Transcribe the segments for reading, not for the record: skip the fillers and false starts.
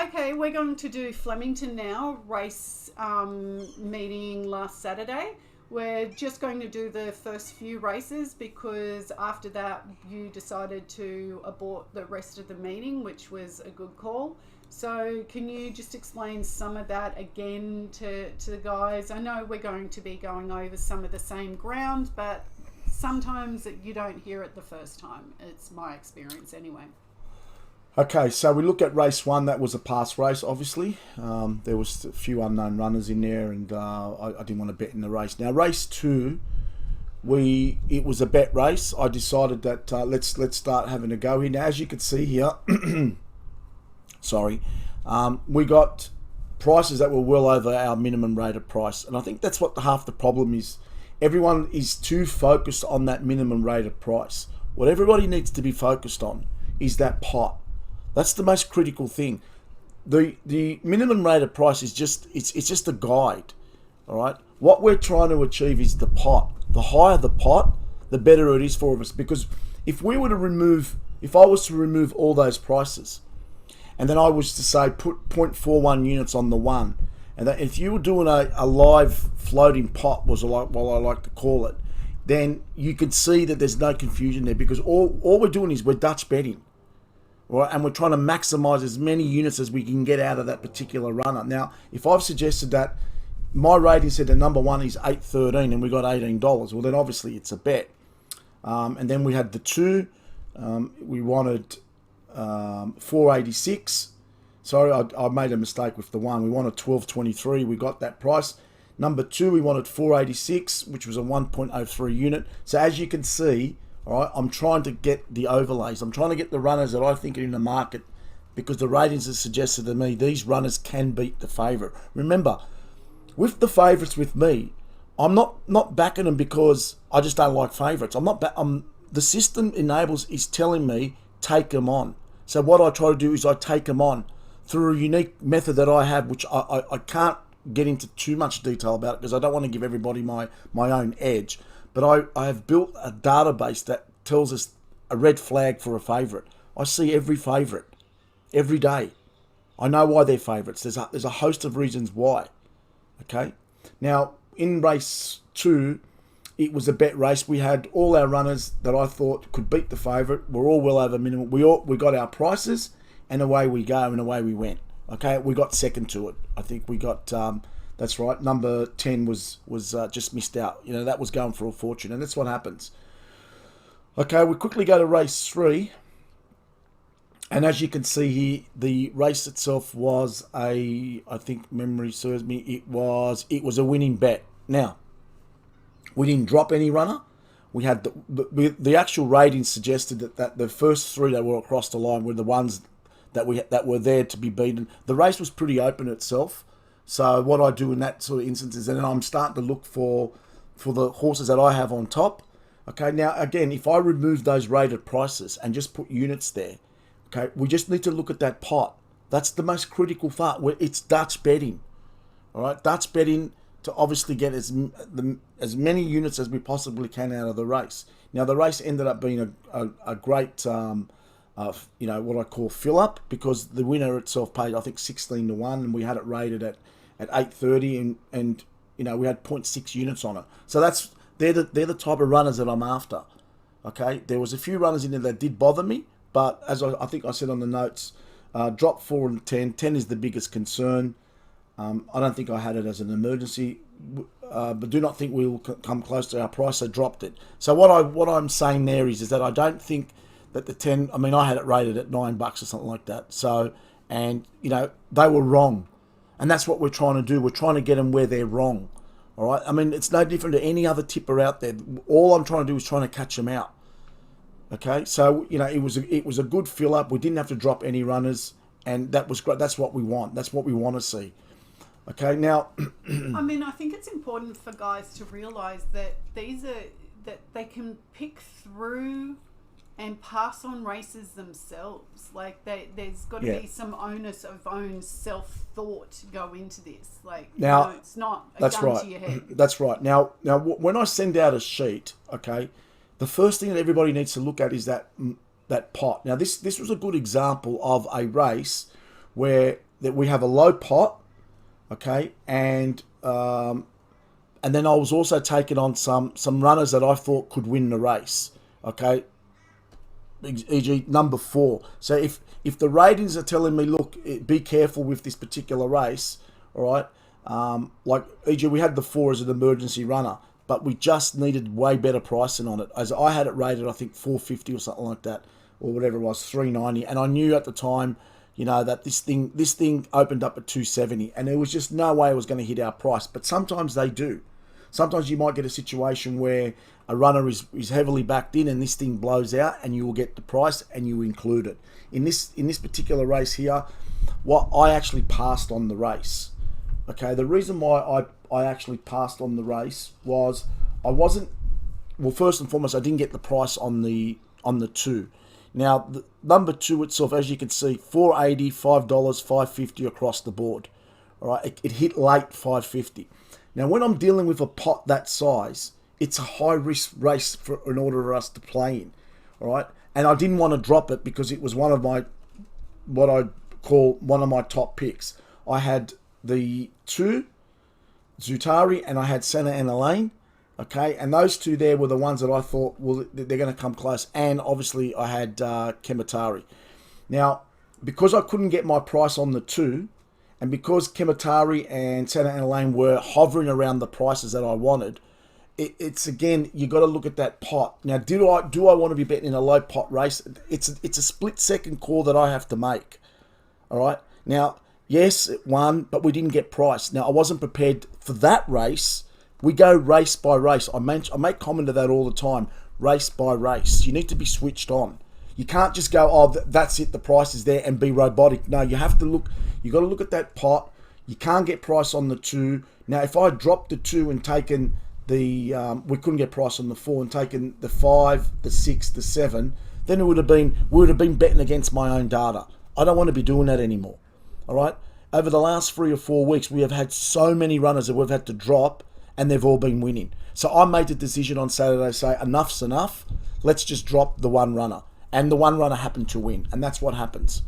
Okay, we're going to do Flemington now, race meeting last Saturday. We're just going to do the first few races because after that you decided to abort the rest of the meeting, which was a good call. So can you just explain some of that again to the guys? I know we're going to be going over some of the same ground, but sometimes you don't hear it the first time. It's my experience anyway. Okay, so we look at race 1. That was a pass race, obviously. There was a few unknown runners in there, and I didn't want to bet in the race. Now, race 2, it was a bet race. I decided that let's start having a go here. Now, as you can see here, sorry, we got prices that were well over our minimum rated price, and I think that's what half the problem is. Everyone is too focused on that minimum rated price. What everybody needs to be focused on is that pot. That's the most critical thing. The minimum rated price is just it's just a guide. All right. What we're trying to achieve is the pot. The higher the pot, the better it is for us. Because if I was to remove all those prices, and then I was to say put 0.41 units on the one, and that if you were doing a live floating pot, was what I like to call it, then you could see that there's no confusion there because all we're doing is we're Dutch betting. Right, and we're trying to maximize as many units as we can get out of that particular runner. Now, if I've suggested that my rating said the number 1 is 8.13 and we got $18, well, then obviously it's a bet. And then we had the 2. We wanted 486. Sorry, I made a mistake with the 1. We wanted 12.23. We got that price. Number 2, we wanted 486, which was a 1.03 unit. So as you can see, all right, I'm trying to get the overlays. I'm trying to get the runners that I think are in the market because the ratings have suggested to me these runners can beat the favourite. Remember, with the favourites with me, I'm not backing them because I just don't like favourites. The system is telling me take them on. So what I try to do is I take them on through a unique method that I have, which I can't get into too much detail about because I don't want to give everybody my own edge. But I have built a database that tells us a red flag for a favourite. I see every favourite every day. I know why they're favourites. There's a host of reasons why. Okay. Now in race 2, it was a bet race. We had all our runners that I thought could beat the favourite. We're all well over minimum. We got our prices, and away we go, and away we went. Okay. We got second to it. I think we got. That's right. Number 10 was just missed out. You know, that was going for a fortune, and that's what happens. Okay, we quickly go to race 3. And as you can see here, the race itself was I think memory serves me, it was a winning bet. Now, we didn't drop any runner. We had the actual ratings suggested that the first 3 that were across the line were the ones that were there to be beaten. The race was pretty open itself. So what I do in that sort of instance is then I'm starting to look for the horses that I have on top. Okay, now again, if I remove those rated prices and just put units there, okay, we just need to look at that pot. That's the most critical part. It's Dutch betting. All right, Dutch betting to obviously get as many units as we possibly can out of the race. Now the race ended up being a great what I call fill up because the winner itself paid I think 16 to 1 and we had it rated at 8.30 and we had 0.6 units on it. So they're the type of runners that I'm after. Okay, there was a few runners in there that did bother me, but as I think I said on the notes, drop 4 and 10. 10 is the biggest concern. I don't think I had it as an emergency, but do not think we will come close to our price. So dropped it. So what I'm saying there is that I don't think that the 10. I mean, I had it rated at $9 or something like that. So and they were wrong, and that's what we're trying to do. We're trying to get them where they're wrong. All right. I mean, it's no different to any other tipper out there. All I'm trying to do is trying to catch them out. Okay. So it was a good fill up. We didn't have to drop any runners, and that was great. That's what we want. That's what we want to see. Okay, now I mean, I think it's important for guys to realise that that they can pick through and pass on races themselves. Like there's got to be some onus of own self-thought to go into this. Like now, it's not a that's gun right. to your head. That's right. Now when I send out a sheet, okay, the first thing that everybody needs to look at is that pot. Now this was a good example of a race where that we have a low pot, okay, and then I was also taking on some runners that I thought could win the race, okay, e.g. number 4. So if the ratings are telling me, look, be careful with this particular race, all right, like e.g. we had the 4 as an emergency runner, but we just needed way better pricing on it. As I had it rated, I think 450 or something like that, or whatever it was, 390, and I knew at the time, you know, that this thing opened up at 270, and there was just no way it was going to hit our price. But sometimes they do. Sometimes you might get a situation where a runner is heavily backed in, and this thing blows out, and you will get the price, and you include it. In this particular race here, what I actually passed on the race. Okay, the reason why I actually passed on the race was I wasn't. Well, first and foremost, I didn't get the price on the 2. Now, the number 2 itself, as you can see, $4.80, $5, $5.50 across the board. All right, it hit late $5.50. Now, when I'm dealing with a pot that size, it's a high-risk race in order for us to play in. All right, and I didn't want to drop it because it was one of my, what I call one of my top picks. I had the 2, Zutari, and I had Santa Ana Lane. Okay, and those 2 there were the ones that I thought, well, they're going to come close. And obviously, I had Kematari. Now, because I couldn't get my price on the 2, and because Kematari and Santa Ana Lane were hovering around the prices that I wanted, it's again, you got to look at that pot. Now, do I want to be betting in a low pot race? It's a split-second call that I have to make. All right. Now, yes, it won, but we didn't get price. Now, I wasn't prepared for that race. We go race by race. I make comment of that all the time. Race by race. You need to be switched on. You can't just go, oh, that's it, the price is there, and be robotic. No, you have to look. You got to look at that pot. You can't get price on the 2. Now, if I dropped the 2 and taken the, we couldn't get price on the 4 and taken the 5, the 6, the 7, then we would have been betting against my own data. I don't want to be doing that anymore. All right. Over the last 3 or 4 weeks, we have had so many runners that we've had to drop, and they've all been winning. So I made the decision on Saturday to say, enough's enough. Let's just drop the 1 runner. And the 1 runner happened to win. And that's what happens.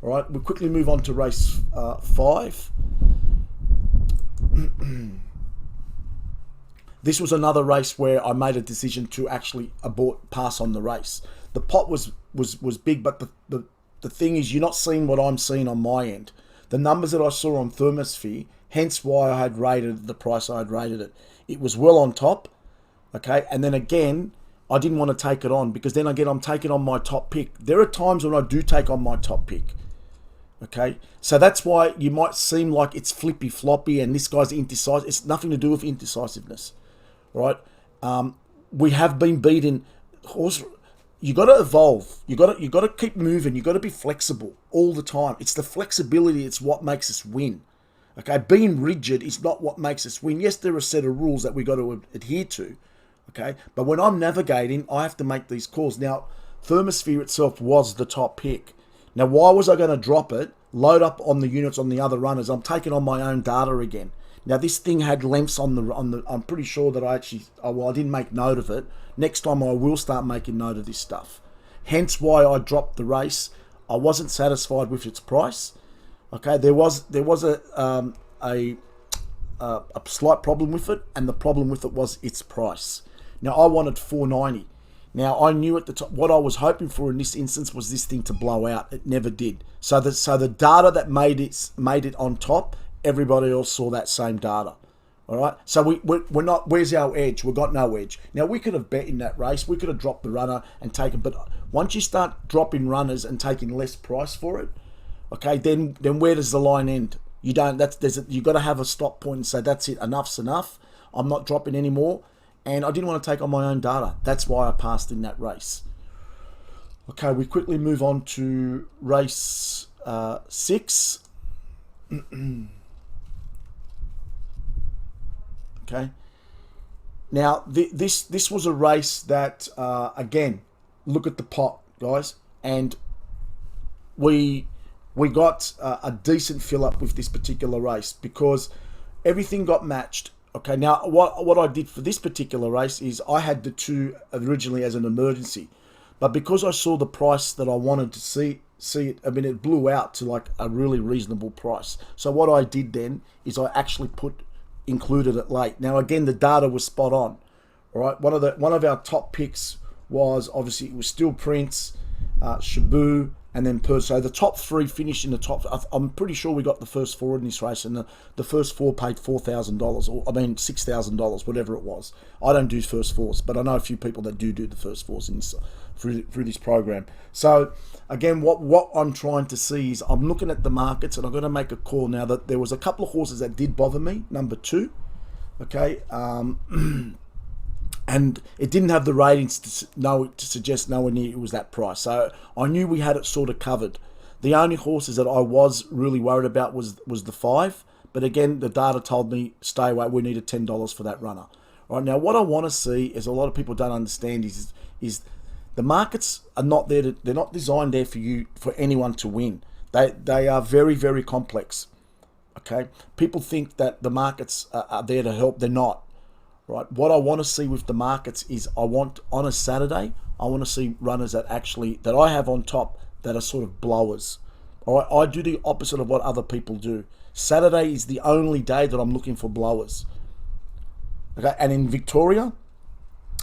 All right, we'll quickly move on to race 5. This was another race where I made a decision to actually pass on the race. The pot was big, but the thing is, you're not seeing what I'm seeing on my end. The numbers that I saw on Thermosphere, hence why I had rated the price I had rated it. It was well on top, okay? And then again, I didn't want to take it on because then again, I'm taking on my top pick. There are times when I do take on my top pick, okay? So that's why you might seem like it's flippy floppy and this guy's indecisive. It's nothing to do with indecisiveness, right? We have been beaten. You got to evolve. You got to keep moving. You got to be flexible all the time. It's the flexibility. It's what makes us win. Okay, being rigid is not what makes us win. Yes, there are a set of rules that we got to adhere to. Okay, but when I'm navigating, I have to make these calls. Now, Thermosphere itself was the top pick. Now, why was I going to drop it? Load up on the units on the other runners. I'm taking on my own data again. Now, this thing had lengths on the. I'm pretty sure that I didn't make note of it. Next time, I will start making note of this stuff. Hence, why I dropped the race. I wasn't satisfied with its price. Okay, there was a slight problem with it, and the problem with it was its price. Now, I wanted $4.90. Now, I knew at the top what I was hoping for in this instance was this thing to blow out. It never did. So the data that made it on top, everybody else saw that same data. All right. So we're not. Where's our edge? We've got no edge. Now, we could have bet in that race. We could have dropped the runner and taken. But once you start dropping runners and taking less price for it, okay, then where does the line end? You don't. You got to have a stop point and say that's it. Enough's enough. I'm not dropping anymore. And I didn't want to take on my own data. That's why I passed in that race. Okay, we quickly move on to race 6. Okay. Now, this was a race that, again, look at the pot, guys. And we got a decent fill-up with this particular race because everything got matched. Okay, now what I did for this particular race is I had the 2 originally as an emergency. But because I saw the price that I wanted to see see it. I mean, it blew out to like a really reasonable price. So what I did then is I actually included it late. Now again, the data was spot on. All right, one of our top picks was obviously it was still Prince, Shabu, and then Perth. So the top three finished in the top. I'm pretty sure we got the first four in this race, and the first four paid $4,000, or I mean $6,000, whatever it was. I don't do first fours, but I know a few people that do the first fours in this, through this program. So again, what I'm trying to see is I'm looking at the markets, and I'm going to make a call now that there was a couple of horses that did bother me. Number 2, okay. And it didn't have the ratings to suggest nowhere near it was that price. So I knew we had it sort of covered. The only horses that I was really worried about was the 5. But again, the data told me, stay away, we needed $10 for that runner. All right, now what I want to see is, a lot of people don't understand, is the markets are not there they're not designed there for anyone to win. They are very, very complex. Okay? People think that the markets are there to help. They're not. Right. What I want to see with the markets is, on a Saturday, I want to see runners that I have on top that are sort of blowers. All right. I do the opposite of what other people do. Saturday is the only day that I'm looking for blowers. Okay. And in Victoria,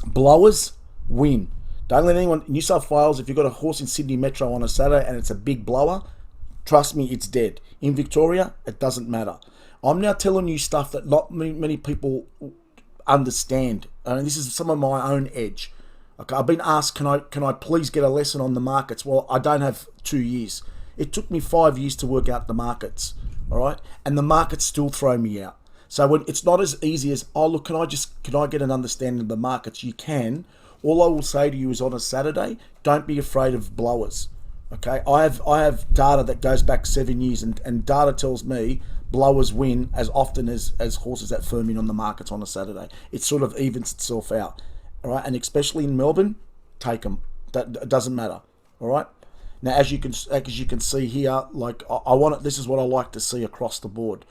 blowers win. Don't let anyone, New South Wales, if you've got a horse in Sydney Metro on a Saturday and it's a big blower, trust me, it's dead. In Victoria, it doesn't matter. I'm now telling you stuff that not many people understand. This is some of my own edge. Okay, I've been asked, can I please get a lesson on the markets? Well, I don't have 2 years. It took me 5 years to work out the markets. All right, and the markets still throw me out. So when it's not as easy as, oh look, can I get an understanding of the markets? You can. All I will say to you is, on a Saturday, don't be afraid of blowers. Okay, I have data that goes back 7 years, and data tells me blowers win as often as horses that firm in on the markets on a Saturday. It sort of evens itself out. All right, and especially in Melbourne, take them. That doesn't matter. All right. Now, as you can see here, like I want it. This is what I like to see across the board.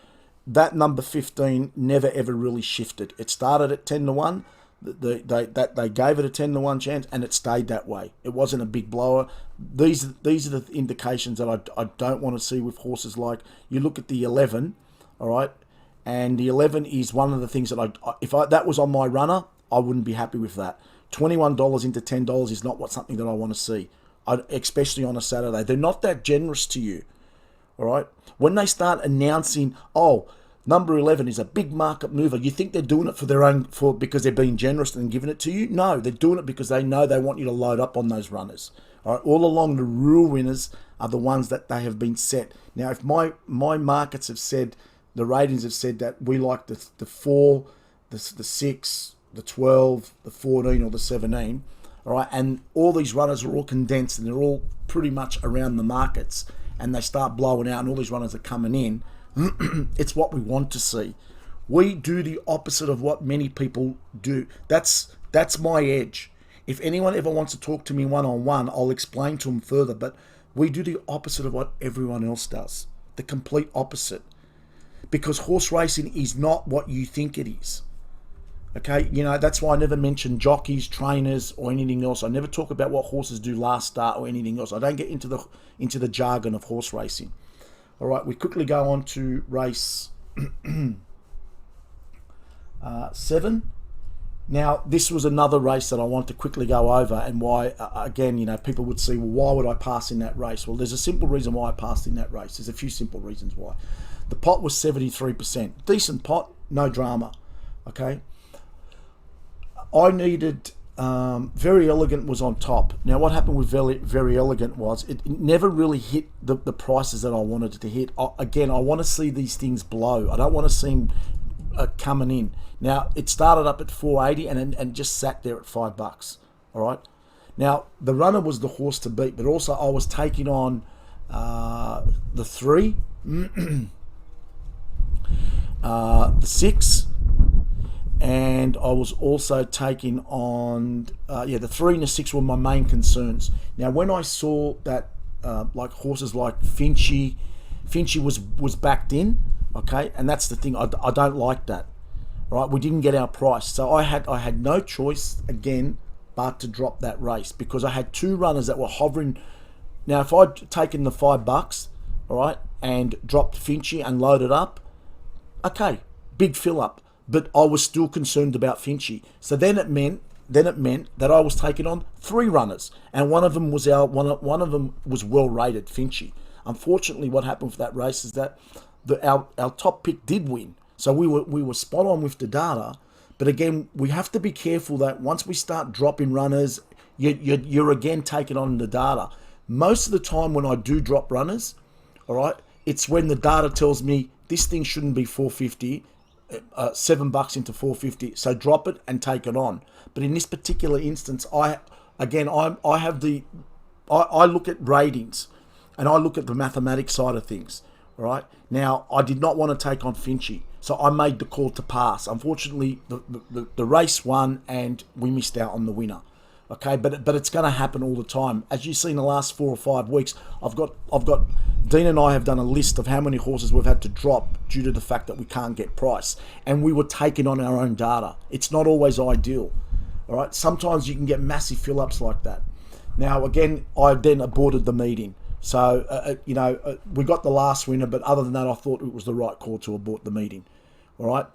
That number 15 never ever really shifted. It started at 10-1. They gave it a 10-1 chance, and it stayed that way. It wasn't a big blower. These are the indications that I don't want to see with horses. Like, you look at the 11, all right, and the 11 is one of the things that if that was on my runner, I wouldn't be happy with that. $21 into $10 is not something that I want to see, especially on a Saturday. They're not that generous to you, all right. When they start announcing, oh, number 11 is a big market mover, you think they're doing it because they're being generous and giving it to you? No, they're doing it because they know they want you to load up on those runners. All right, all along, the rule winners are the ones that they have been set. Now, if my markets have said, the ratings have said that we like the 4, the 6, the 12, the 14, or the 17, all right, and all these runners are all condensed and they're all pretty much around the markets, and they start blowing out and all these runners are coming in, it's what we want to see. We do the opposite of what many people do. That's my edge. If anyone ever wants to talk to me one-on-one, I'll explain to them further, but we do the opposite of what everyone else does. The complete opposite. Because horse racing is not what you think it is. Okay, that's why I never mention jockeys, trainers, or anything else. I never talk about what horses do last start or anything else. I don't get into the jargon of horse racing. All right, we quickly go on to race 7. Now, this was another race that I want to quickly go over, and why, again, people would say, well, why would I pass in that race? Well, there's a simple reason why I passed in that race. There's a few simple reasons why. The pot was 73%. Decent pot, no drama, okay? I needed... Very Elegant was on top. Now, what happened with Very Elegant was it never really hit the prices that I wanted it to hit. Again, I want to see these things blow. I don't want to see them coming in. Now, it started up at $4.80 and just sat there at $5. All right. Now, the runner was the horse to beat, but also I was taking on the 3, the 6. And I was also taking on, the 3 and the 6 were my main concerns. Now, when I saw that, like horses like Finchy was backed in, okay, and that's the thing, I don't like that, right? We didn't get our price, so I had no choice again but to drop that race, because I had 2 runners that were hovering Now, if I'd taken the $5, all right, and dropped Finchy and loaded up, okay, big fill up. But I was still concerned about Finchy. So then it meant that I was taking on 3 runners, and one of them was well rated, Finchy. Unfortunately, what happened for that race is that our top pick did win. So we were spot on with the data. But again, we have to be careful that once we start dropping runners, you're again taking on the data. Most of the time when I do drop runners, all right, it's when the data tells me this thing shouldn't be 450, $7 into 450. So drop it and take it on. But in this particular instance, I look at ratings and I look at the mathematics side of things. All right. Now, I did not want to take on Finchy, so I made the call to pass. Unfortunately, the race won and we missed out on the winner. Okay, but it's going to happen all the time. As you've seen the last 4 or 5 weeks, I've got Dean and I have done a list of how many horses we've had to drop due to the fact that we can't get price, and we were taking on our own data. It's not always ideal. All right, sometimes you can get massive fill-ups like that. Now, again, I then aborted the meeting. So, we got the last winner, but other than that, I thought it was the right call to abort the meeting. All right,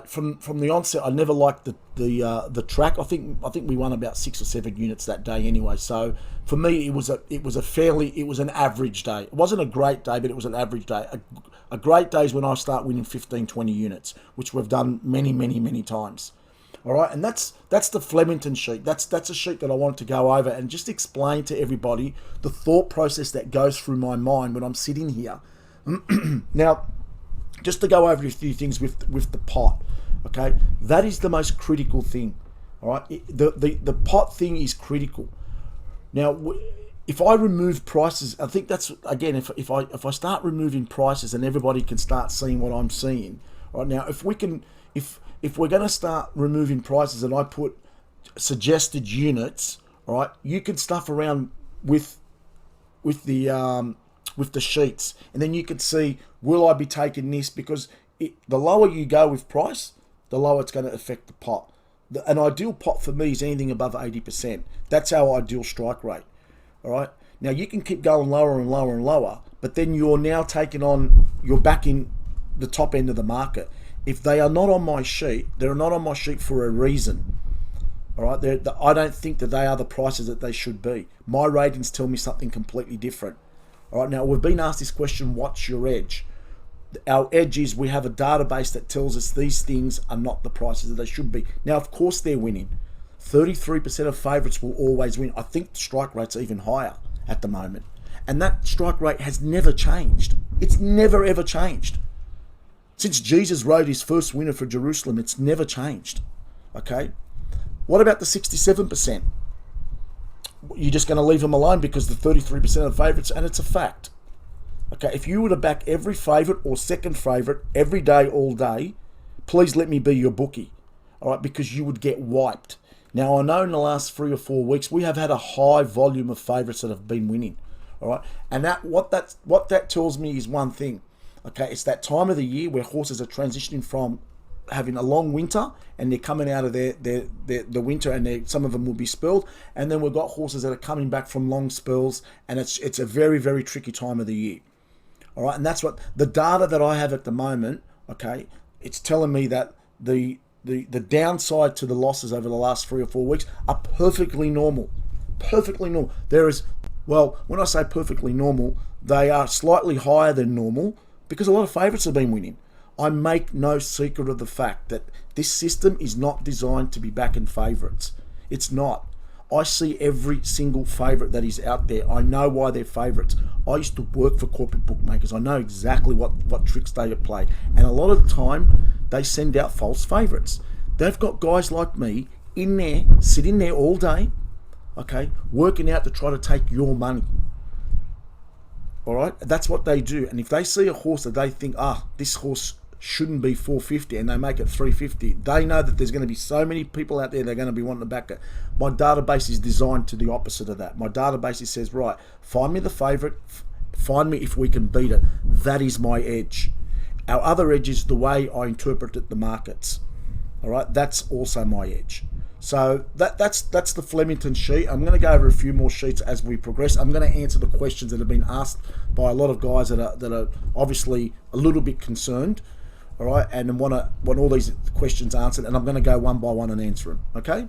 from the onset, I never liked the track. I think we won about 6 or 7 units that day anyway. So for me, it was an average day. It wasn't a great day, but it was an average day. A great day is when I start winning 15, 20 units, which we've done many times. All right, and that's the Flemington sheet. That's a sheet that I wanted to go over and just explain to everybody the thought process that goes through my mind when I'm sitting here. Now, just to go over a few things with the pot, okay? That is the most critical thing. All right, the pot thing is critical. Now, if I remove prices, I think that's, again, if I start removing prices and everybody can start seeing what I'm seeing. All right, now if we're going to start removing prices and I put suggested units, all right, you can stuff around with the sheets, and then you can see, will I be taking this? Because the lower you go with price, the lower it's going to affect the pot. An ideal pot for me is anything above 80%. That's our ideal strike rate. All right. Now you can keep going lower and lower and lower, but then you're backing the top end of the market. If they are not on my sheet, they're not on my sheet for a reason. All right. I don't think that they are the prices that they should be. My ratings tell me something completely different. All right. Now we've been asked this question: what's your edge? Our edge is we have a database that tells us these things are not the prices that they should be. Now, of course, they're winning. 33% of favourites will always win. I think the strike rate's even higher at the moment. And that strike rate has never changed. It's never, ever changed. Since Jesus rode his first winner for Jerusalem, it's never changed. Okay? What about the 67%? You're just going to leave them alone because the 33% of favourites, and it's a fact. Okay, if you were to back every favourite or second favourite every day, all day, please let me be your bookie. All right, because you would get wiped. Now, I know in the last 3 or 4 weeks, we have had a high volume of favourites that have been winning. All right, and what that tells me is one thing. Okay, it's that time of the year where horses are transitioning from having a long winter and they're coming out of the winter, and some of them will be spelled, and then we've got horses that are coming back from long spells, and it's a very, very tricky time of the year. All right, and that's what the data that I have at the moment. Okay, it's telling me that the downside to the losses over the last 3 or 4 weeks are perfectly normal. Perfectly normal. When I say perfectly normal, they are slightly higher than normal because a lot of favourites have been winning. I make no secret of the fact that this system is not designed to be backing favourites. It's not. I see every single favourite that is out there. I know why they're favourites. I used to work for corporate bookmakers. I know exactly what tricks they play. And a lot of the time, they send out false favourites. They've got guys like me in there, sitting there all day, okay, working out to try to take your money. All right? That's what they do. And if they see a horse that they think, this horse shouldn't be 450, and they make it 350, they know that there's going to be so many people out there that are going to be wanting to back it. My database is designed to the opposite of that. My database says, right, find me the favourite, find me if we can beat it. That is my edge. Our other edge is the way I interpret the markets. All right, that's also my edge. So that's the Flemington sheet. I'm going to go over a few more sheets as we progress. I'm going to answer the questions that have been asked by a lot of guys that are obviously a little bit concerned, all right, and want all these questions answered. And I'm going to go one by one and answer them. Okay.